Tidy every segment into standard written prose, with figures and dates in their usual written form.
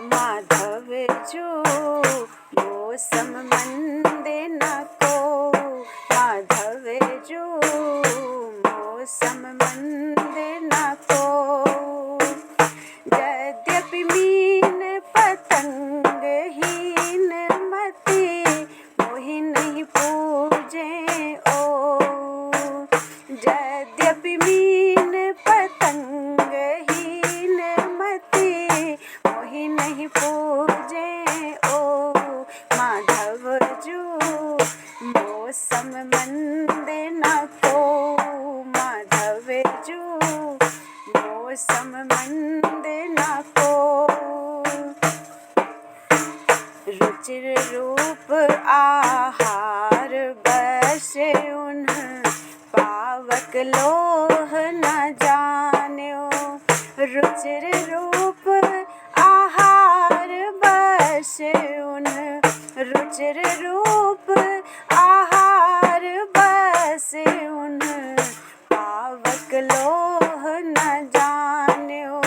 माधव जो मौसम मंद न को, माधव जो मौसम मंद न को। यद्यपि मीन पतंग हीन मति, मोहि नहीं पूजे ओ। यद्यपि मीन पतंग हीन मति, मोहि नहीं पूजे ओ। माधव जो मौसम मंद न को, माधव जो मौसम मंद न को। रुचिर रूप आहार बस उन्ह, पावक लोह न जान्यो। रुचिर रूप आहार बस उन्ह, रुचिर रूप आहार बस उन्ह, पावक लोह न जान्यो।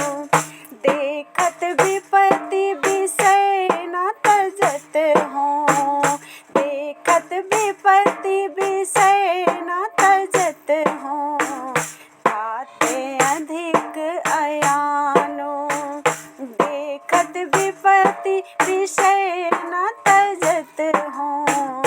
देखत विपत्ति विषय न तजत हों, देखत विपत्ति विषय न तजत हों। ताते अधिक अयानो, देखत विपत्ति विषय न तजत हों।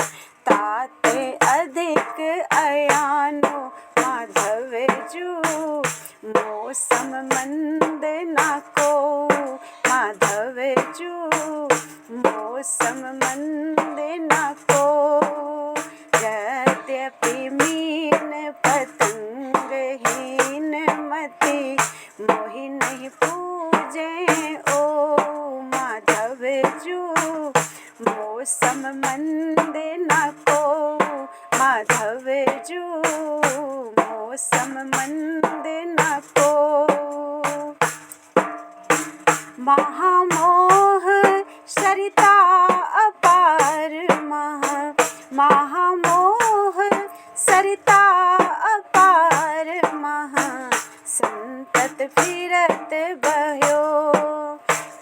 ताते अधिक अयानो, माधव जो मौसम मंद न को, माधव जो मौसम मंद न को। यद्यपि मीन पतंग हीन मति, मोहि नहीं पूजे ओ। माधव जो मौसम मंद न को, माधव जो मौसम मंद न को। महामोह सरिता अपार महामोह सरिता अपार महा, संतत फिरत बह्यो।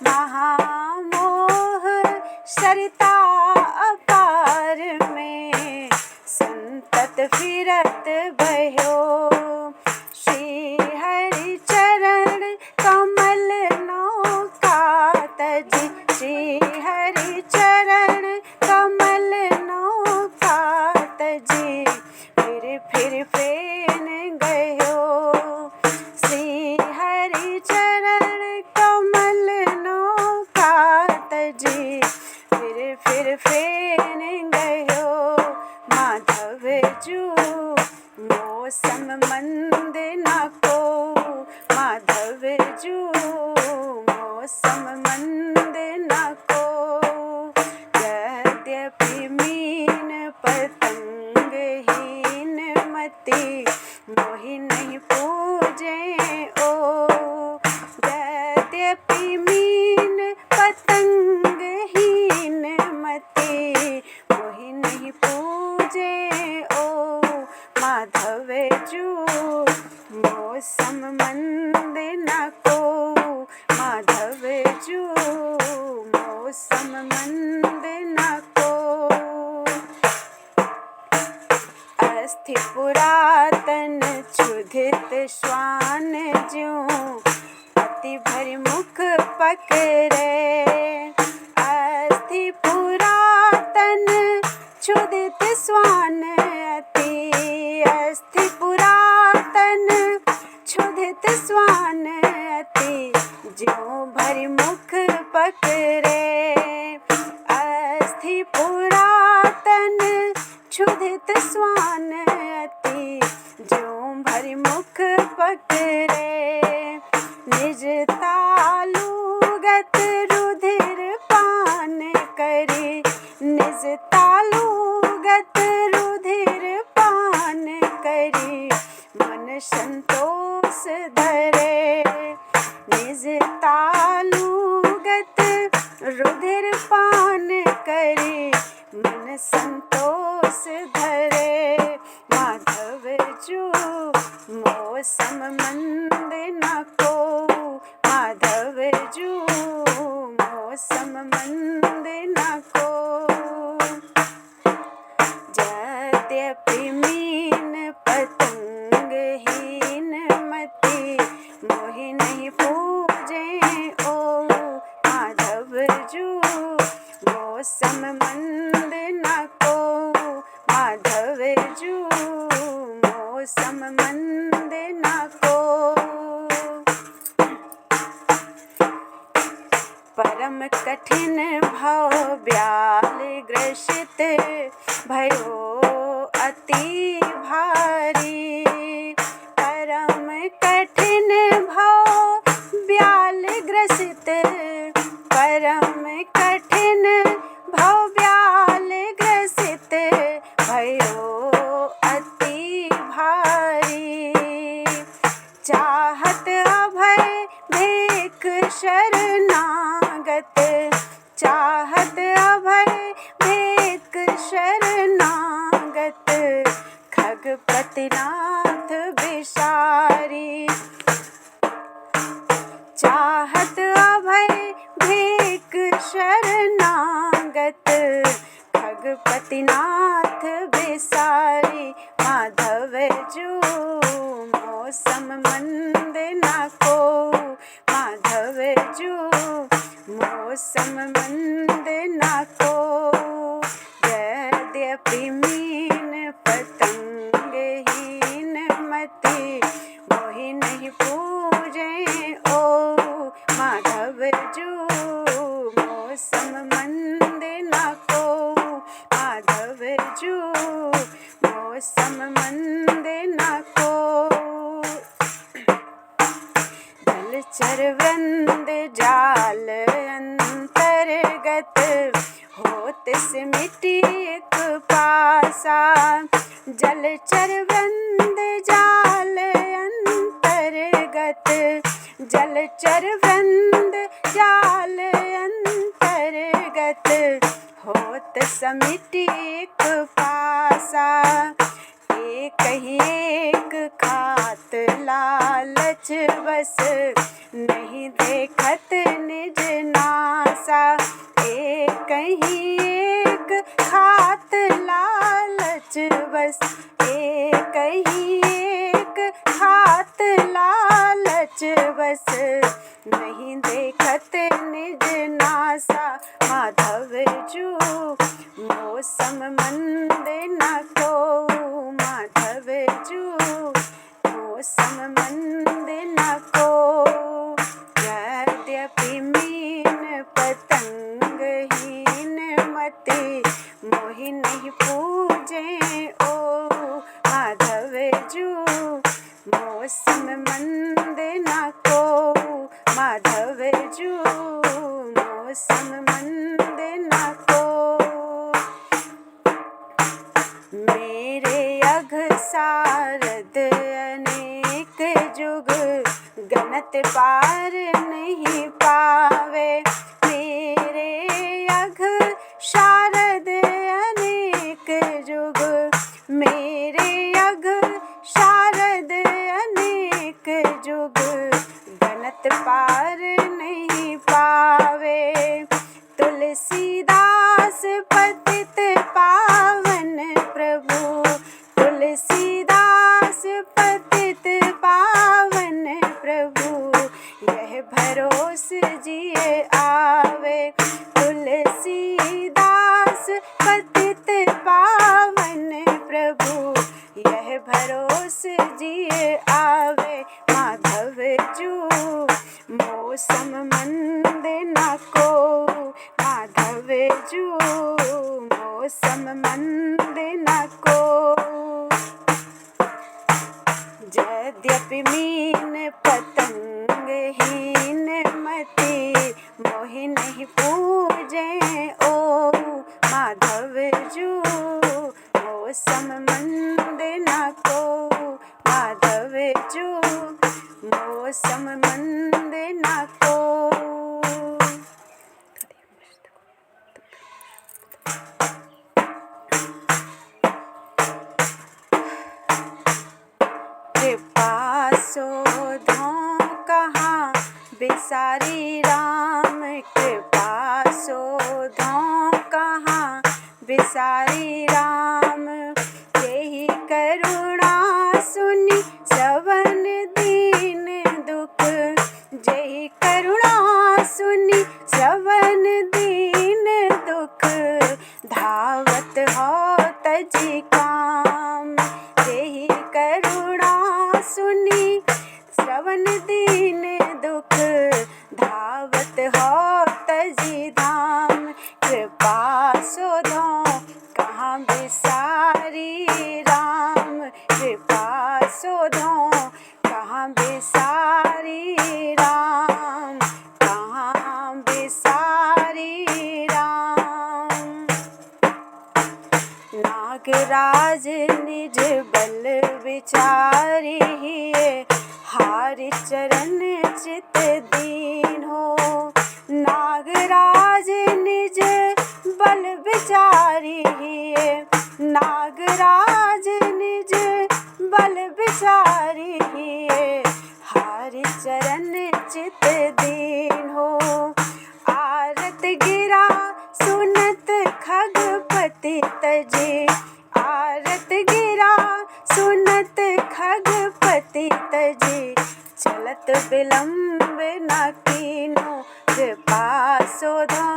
महामोह सरिता अपार में, संतत फिरत बह्यो। श्री हरि चरण कमल नौका तजी, श्री हरि चरण कमल नौका तजी, फिर फेन गयो। श्री हरि चरण कमल नौका तजी, फिर फेन गयो। माधव जो मौसम मंद न को, माधव जो मौसम मंद न को। यद्यपि मीन पतंग हीन मति, मोहि नहीं पूजे ओ। यद्यपि मीन पतंग हीन मति, मोहि नहीं पूजे ओ। माधव जो मौसम मंद न को, माधव जो मौसम मंद न को। अस्थि पुरातन क्षुधित श्वान ज्यों, अति भरि मुख पकड़े। अस्थि पुरातन क्षुधित श्वान अति, अस्थि पुरातन क्षुधित श्वान अति, ज्यों भरि मुख पकड़े। अस्थि पुरातन क्षुधित श्वान अति, ज्यों भरि मुख पकड़े। निज तालुगत रुधिर पान करी, निज तालुगत रुधिर पान करी, मन संतोष धरे। निज तालुगत रुधिर पान करी, मन संतोष धरे। माधव जो मौसम मंद न को, माधव जो मंद न को। यद्यपि मीन पतंग हीन मति, मोहि नहीं पूजे ओ माधव जू। मौसम मंद न को माधव जू, मौसम मंद न को। परम कठिन भव ब्याल ग्रसित, भयो अति भारी। परम कठिन भव ब्याल ग्रसित, परम कठिन भव ब्याल ग्रसित, भयो अति भारी। चाहत अभय भेख शरणागत, चाहत अभय भेख शरणागत, खगपतिनाथ विसारी। चाहत अभय भेख शरणागत, खगपतिनाथ विसारी। माधव जू मौसम मंद न को माधव जू, मौसम मंद न को। यद्यपि मीन पतंग हीन मति, मोहि नहीं पूजे ओ माधव जू। मौसम मंद न को माधव जू, मौसम मंद न को। जलचर वृंद जाल अंतर्गत, होत सिमिटी एक पासा। जलचर वृंद जाल अंतर्गत, जलचर वृंद जाल अंतर्गत, होत समिति एक पासा। एक ही एक खात लालच बस, नहीं देखत निज नासा। एक ही एक खात लालच बस, एक ही एक खात लालच बस, नहीं देखत निज नासा। माधव जू मौसम मंद न को माधव जू, मौसम मंद न को। यद्यपि मीन पतंग हीन मति, मोहि नहीं पूजे ओ माधव जू। मौसम मंद न को माधव जू, मौसम मंद न को। मेरे अघ सारद अनेक जुग, गणत पार नहीं पावे। मेरे अघ शारद अनेक जुग, मेरे अघ शारद अनेक जुग, गणत पार नहीं पावे। तुलसीदास पतित पावन प्रभु, तुलसीदास पतित पावन प्रभु, यह भरोस जिए आवे। तुलसीदास पतित पावन प्रभु, यह भरोस जिए आवे। माधव जू मौसम मंद न को माधव जू, मौसम मंद न को। यद्यपि मीन पतंग हीन मति, मोहि नहीं पूजे ओ माधव जू। मौसम मंद न को माधव जू, मौसम मंद न को। कृपा शोधों कहाँ बिसारी राम, कृपा बिसारी राम, तेहि करुणा सुनि श्रवण दीन दुख, जेहि करुणा सुनि श्रवण दीन दुख, धावत हो तजी काम, तेहि करुणा सुनि श्रवण दीन दुख, धावत हो तजी धाम, कृपा सोधो कहाँ बिसारी राम, कृपा सोधो कहाँ बिसारी राम, कहाँ बिसारी राम। नागराज निज बल विचारी, हारि चरण चित दीन हो, नागराज निज बल विचारी, नागराज निज बल विचारी, हारि चरण चित दीन हो, आरत गिरा सुनत खगपति तजे, आरत गिरा सुनत खगपति तजे, चलत विलंब न कीनो, कृपा सोधो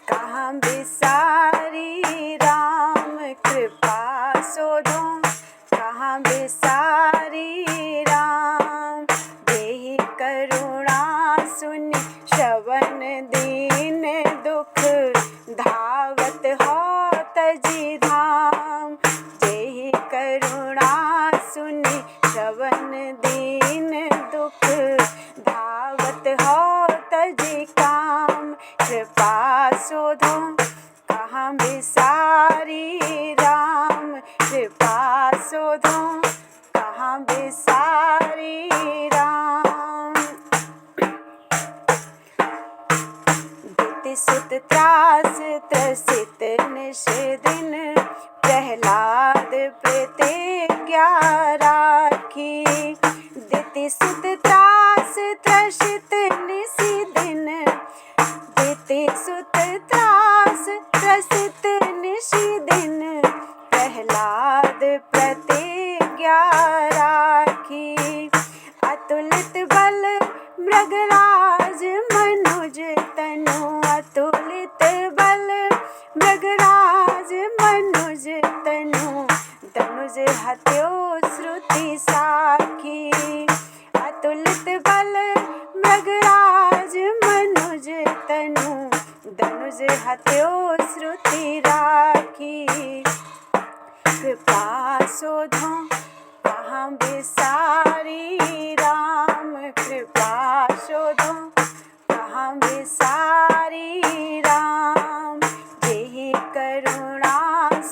कहाँ बिसारी राम, कृपा सोधो कहाँ बिसारी राम, देहि करुणा सुनि श्रवण दीन दुख, धावत हो तजी धाम, देहि करुणा सुनि श्रवण दीन दुख, धावत हो तजी काम, कृपा सोधो कहाँ बिसारी राम, कृपा सोधो कहाँ बिसारी राम। दिति सुत त्रास त्रसित निश दिन, प्रहलाद प्रतिज्ञा राखी, दिति सुत त्रास त्रसित निश दिन, दिति सुत त्रास त्रसित निश दिन, प्रहलाद प्रतिज्ञा राखी, अतुलित बल मृगराज मनुज तनु, अतुलित बल मृगराज मनुज तनु, तनुज हत्यो श्रुति साखी, अतुलित बल मृगराज मनुज तनु, धनुज हत्यो श्रुति राखी, कृपा सोधो कहाँ बिसारी राम, कृपा सोधो कहाँ बिसारी राम, जेहि करुणा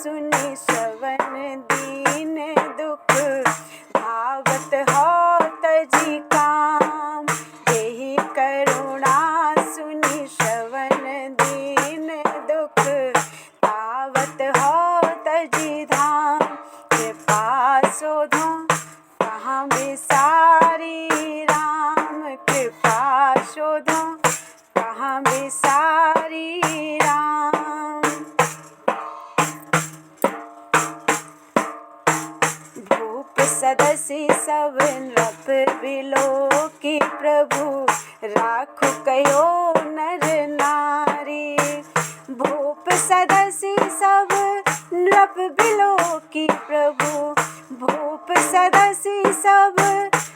सुनि श्रवण दीन दुख, धावत हो तजी काम, जेहि करुणा सुनि श्रवण दीन दुख, धावत हो तजी धाम, कृपा सोधो कहाँ बिसारी राम, कृपा सोधो कहाँ बिसारी राम। भूप सदसि सब नृप बिलोकी, प्रभु राखु कयो नर नारी, भूप सदसि सब नृप बिलोकी, प्रभु भूप सदसि सब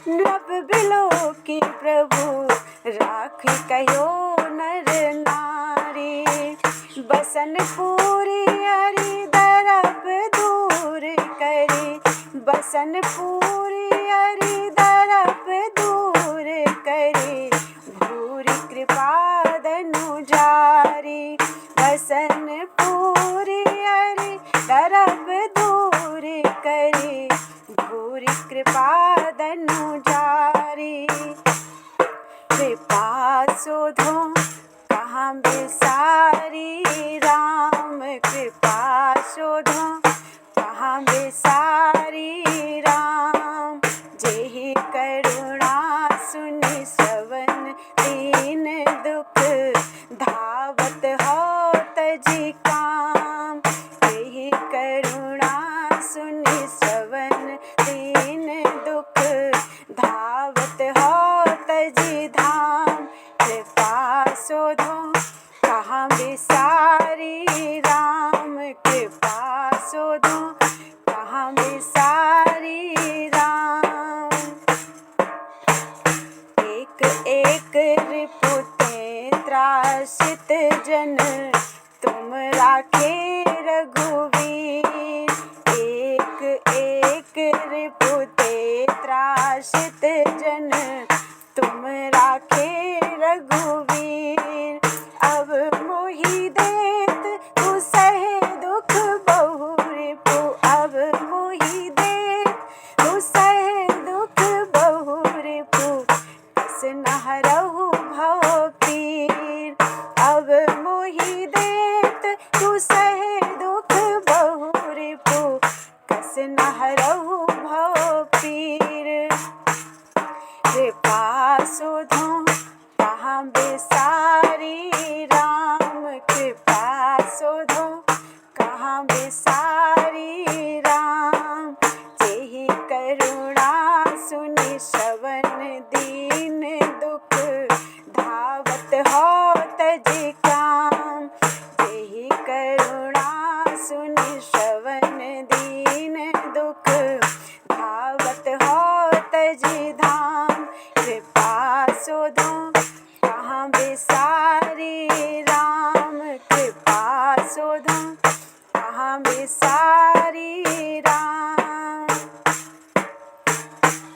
नृप बिलोकी, प्रभु राख कयो नर नारी, बसन पूरी हरि दरप दूर करी, बसन पूरी हरि दरप दूर करी, भूरि कृपा दनु जारी, बसन पूरी हरि दरप दूर करी, भूरि कृपा दनु जारी, कृपा सोधो कहाँ बिसारी राम, कृपा सोधो कहाँ बिसारी राम, जेहि करुणा सुनि श्रवण दीन दुख, धावत हो तजी काम, जेहि कहाँ बिसारी राम कृपा सोधो, कहाँ बिसारी राम। एक एक रिपुते त्रासित जन, तुम राखे रघुवीर। एक एक रिपुते त्रासित जन, तुम राखे रघुवीर। अब मोहि देत तू सहे दुख बहु रिपु, अब मोहि देत तू सहे दुख बहु रिपु। कस नहरहु भव पीर, अब मोहि देत तू सहे दुख बहु रिपु। कस नहरहु भव पीर। कृपा सोधो कहाँ बिसारी राम, कृपा सोधो कहाँ बिसारी राम। जेहि करुणा सुनि श्रवण दीन दुख, धावत हो तजि काम। जेहि करुणा सुनि श्रवण दीन दुख, धावत हो तजि धाम। कृपा सोधो कहाँ बिसारी राम, कृपा सोधो कहाँ बिसारी राम।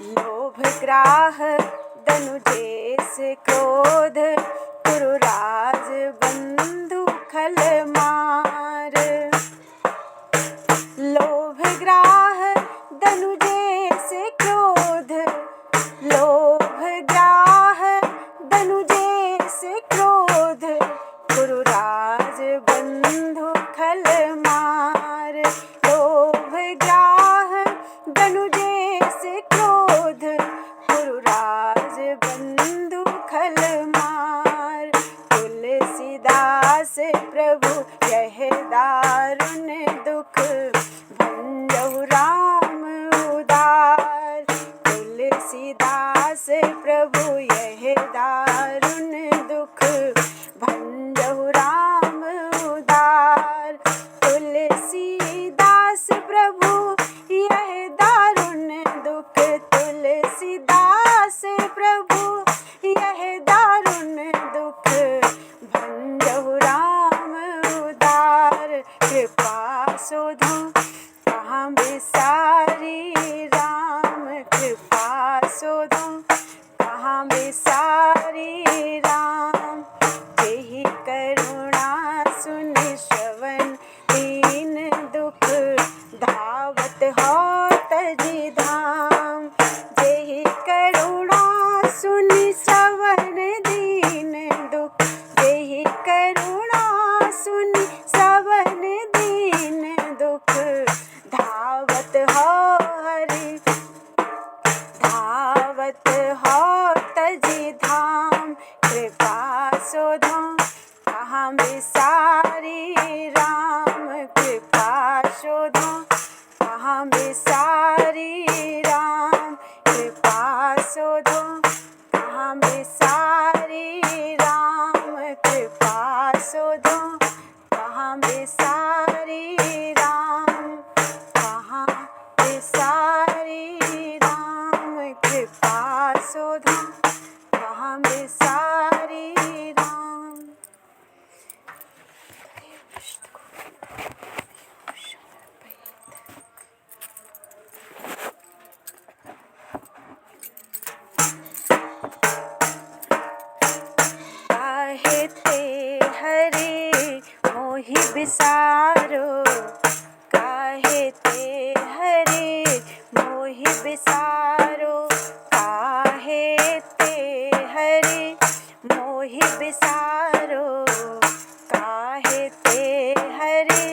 लोभ ग्राह दनुजेस क्रोध, पुरुराज बंधु खल मार। लोभ ग्राह दनुजेस क्रोध, लोभ ग्राह दनुजेस क्रोध, पुरुराज बंधु खल मार। लोभ ग्राह दनुजेस क्रोध, पुरुराज बंधु खल मार। तुलसीदास प्रभु यह दारुण दुख, भंजहु राम उदार। तुलसीदास प्रभु यह दारुण दुख, भंजहु राम उदार। तुलसीदास प्रभु यह दारुण दुख, तुलसीदास प्रभु यह दारुण दुख, भंजहु राम उदार। कृपा सोधो कहाँ बिसारी राम, कृपा सोधो कहाँ बिसारी राम। जेहि करुणा सुनि श्रवण दीन दुख, धावत हो तजि धाम। जेहि करुणा सुनि श्रवण दीन दुख, जेहि करुणा सुनि श्रवण दीन दुख, धावत हो हरि, धावत हो तजि धाम। कृपा सोधो कहाँ बिसारी राम, कृपा सोधो कहाँ बिसारी राम। कृपा सोधो कहाँ बिसारी राम, कृपा सोधो कहाँ बिसारी राम। कहाँ बिसारी राम, कृपा सोधो कहाँ बिसारी राम। काहे ते हरे मोहि बिसारो, काहे ते हरे मोहि बिसारो। काहे ते हरे मोहि बिसारो, काहे ते हरे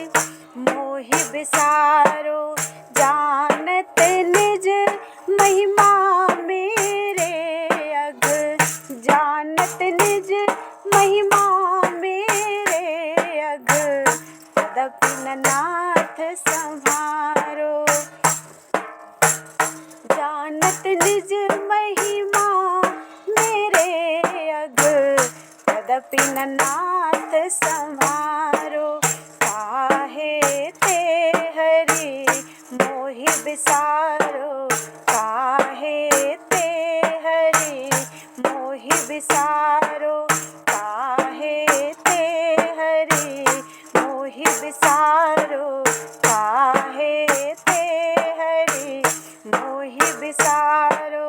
मोहि बिसारो। जानत निज महिमा मेरे अग, जानत निज महिमा मेरे अग। तदपि न नाथ संहारो, जानत निज महिमा मेरे अग। तदपि न नाथ संहारो। काहे ते हरि मोहि बिसारो, काहे ते हरि मोहि बिसारो, काहे ते हरि मोहि बिसारो, काहे ते हरि मोहि बिसारो।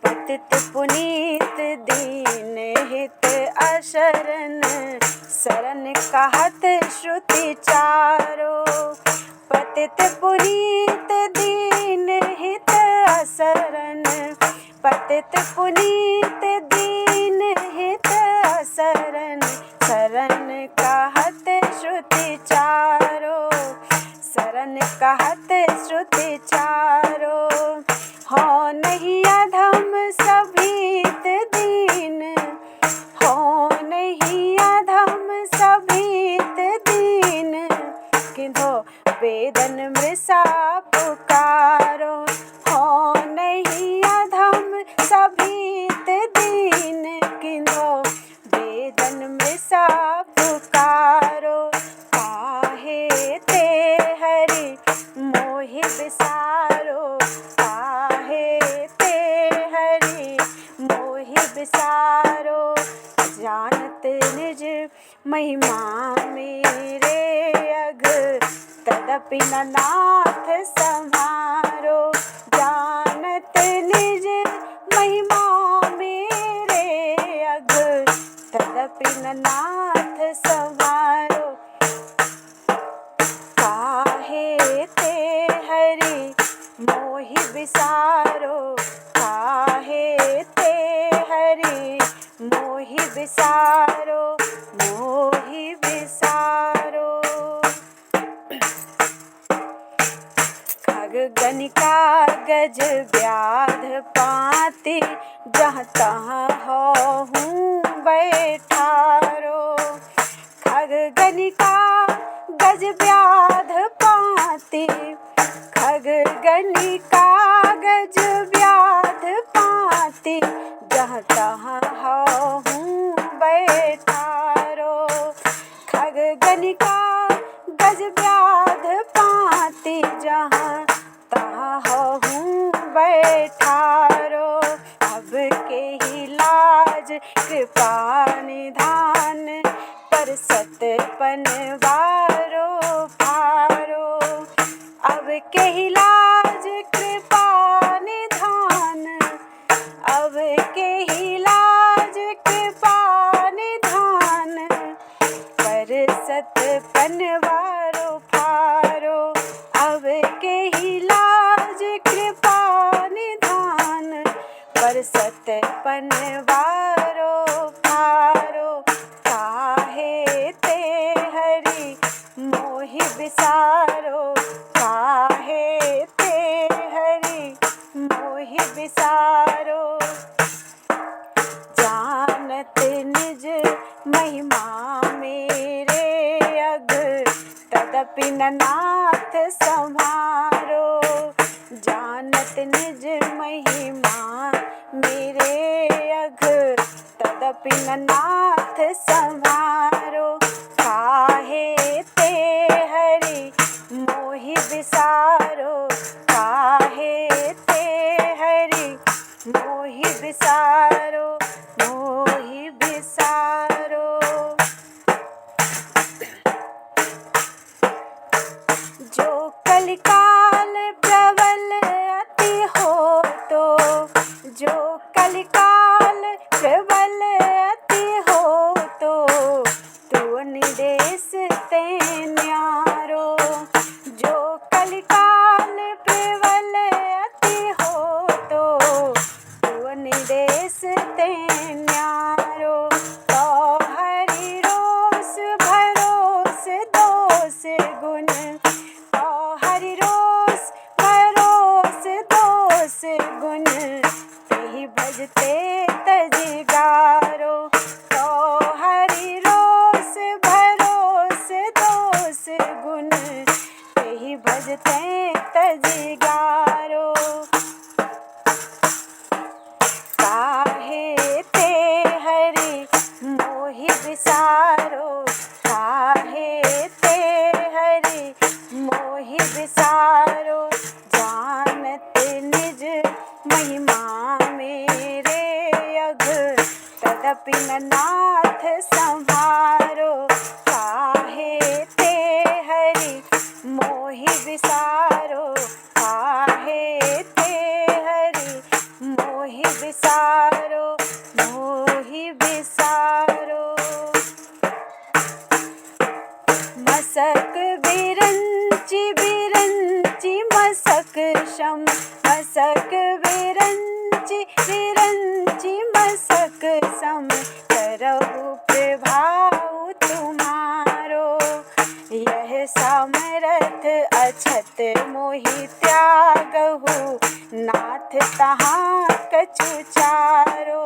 पतित पुनीत दीन हित अशरण, शरण कहत श्रुति चारो। पतित पुनीत दीन हित अशरण, पतित पुनीत दीन हित अशरण, शरण कहत श्रुति चारो, शरण कहत श्रुति चारो। हो नहीं अधम सभीत दीन, हो नहीं अधम सभीत दीन, किंधो वेदन मृषा पुकारो। हो नहीं अधम सभीत दीन, किंधो वेदन मृषा पुकारो। काहे ते हरि मोहि बिसारो, काहे ते हरि मोहि बिसारो। जानत निज महिमा मेरे अघ, तदपि न नाथ संहारो। जानत निज महिमा मेरे अघ, तदपि न नाथ संहारो। काहे ते हरि मोहि बिसारो, काहे ते हरि मोहि बिसारो, मोहि बिसारो। खग गणिका गज व्याध पाती, जहाँ तहाँ होहूँ बैठारो। खग गणिका गज व्याध पाती, खग गणिका गज व्याध पाती, जहाँ तहाँ होहूँ बैठारो। खग गणिका गज व्याध पाती, जहाँ तहाँ होहूँ बैठारो। अब के ही लाज कृपा निधान, पर सतपन वारो फारो। अब के ही लाज कृपा निधान, अब के ही लाज कृपा निधान, पर सतपन वारो फारो। अब के ही लाज कृपा निधान, पर सतपन वारो फारो। काहे ते हरि मोहि बिसारो, काहे ते हरि मोहि बिसारो। जानत निज महिमा मेरे अघ, तदपि न नाथ संहारो। जानत निज महिमा मेरे अघ, तदपि न नाथ संहारो। काहे ते हरि मोहि बिसारो, काहे ते हरि मोहि बिसारो, मोहि बिसारो। जो कलिकाल प्रबल अति हो तो, जो कलिकाल प्रबल अति हो तो, तू निदेश ते न्यारो। जो कलिकाल प्रबल अति हो तो, तू निदेश ते न्यारो। तो हरि रोष भरोस दोष गुण, तो हरि रोष भरोस दोष गुण, तेहि भजते तजि गारो। तो हरि रोष भरोस दोष गुण, तेहि भजते तजि गारो। तदपि न नाथ संहारो। काहे ते हरि मोहि विसारो, काहे ते हरि मोहि विसारो, मोहि विसारो। मसक बिरंची बिरंची मसक शम, मसक बिरंची बिरंची मसक सम, करहु प्रभाव तुम्हारो। यह सामरथ अछत मोहि त्यागहु, नाथ तहाँ कछु चारो।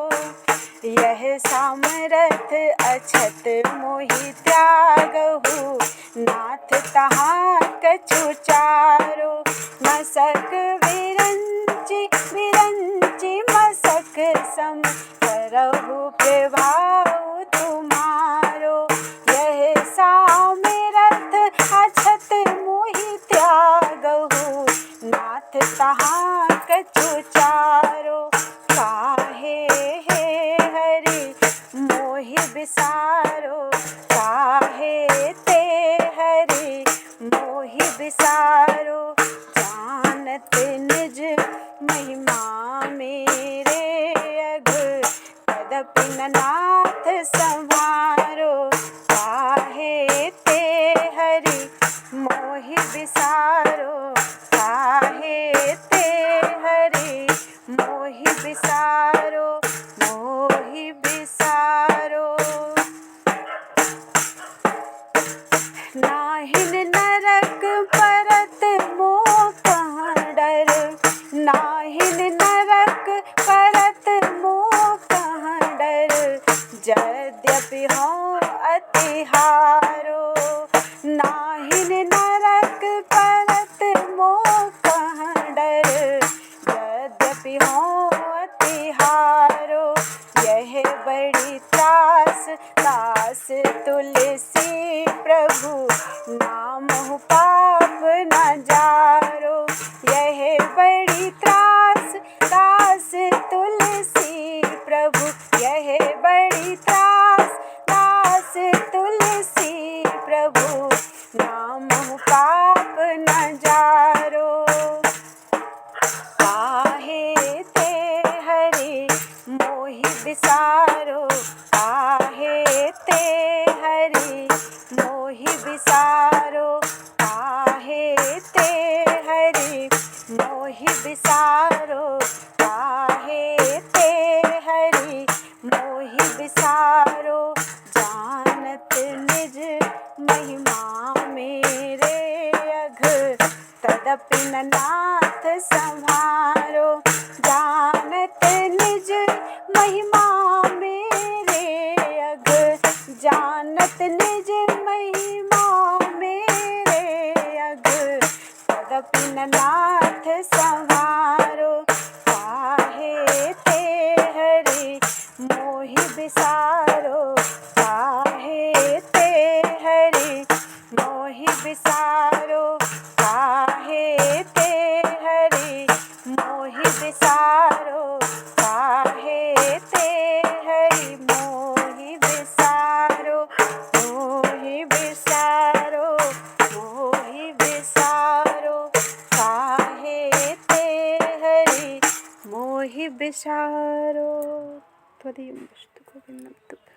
यह सामरथ अछत मोहि त्यागहु, नाथ तहाँ कछु चारो। मसक बिरंची बिरंची मसक सम, करहु प्रभाव तुम्हारो। यह सामरथ अछत मोहि त्यागहु, नाथ तहाँ कछु चारो। काहे हे हरि मोहि विसारो, काहे ते हरि मोहि विसारो। जानत निज महिमा मेरे अघ, तदपि न नाथ संहारो। काहे ते हरि मोहि विसारो, काहे ते हरि मोहि विसारो, मोहि विसारो। नाहिन नरक परत मोह कहाँ डर, नाहिन नरक परत मोह कहाँ डर। यद्यपि हूँ अति हारो, नाहिन नरक परत मोह कहाँ डर। यद्यपि हूँ अति हारो, यह बड़ी त्रास दास तुलसी प्रभु, नामहु पाप न जारो। यह बड़ी त्रास दास तुलसी प्रभु, यह बड़ी त्रास दास तुलसी प्रभु, नामहु पाप न जारो। काहे ते हरि मोहि विसारो, काहे ते हरि मोहि विसारो, काहे ते हरि मोहि विसारो, काहे ते हरि मोहि विसारो। जानत निज महिमा मेरे अघ, तदपि न नाथ संहारो। जानत निज महिमा मेरे अघ, जानत निज महिमा मेरे अघ, तदपि न नाथ संहारो। काहे ते हरि मोहि विसारो, काहे ते हरि मोहि विसारो, काहे ते हरि मोहि विसारो, काहे ते हरि मोहि विसारो, मोहि विसारो, मोहि विसारो। काहे ते हरि मोहि विसारो। त्वदीयं वस्तु गोविन्दं।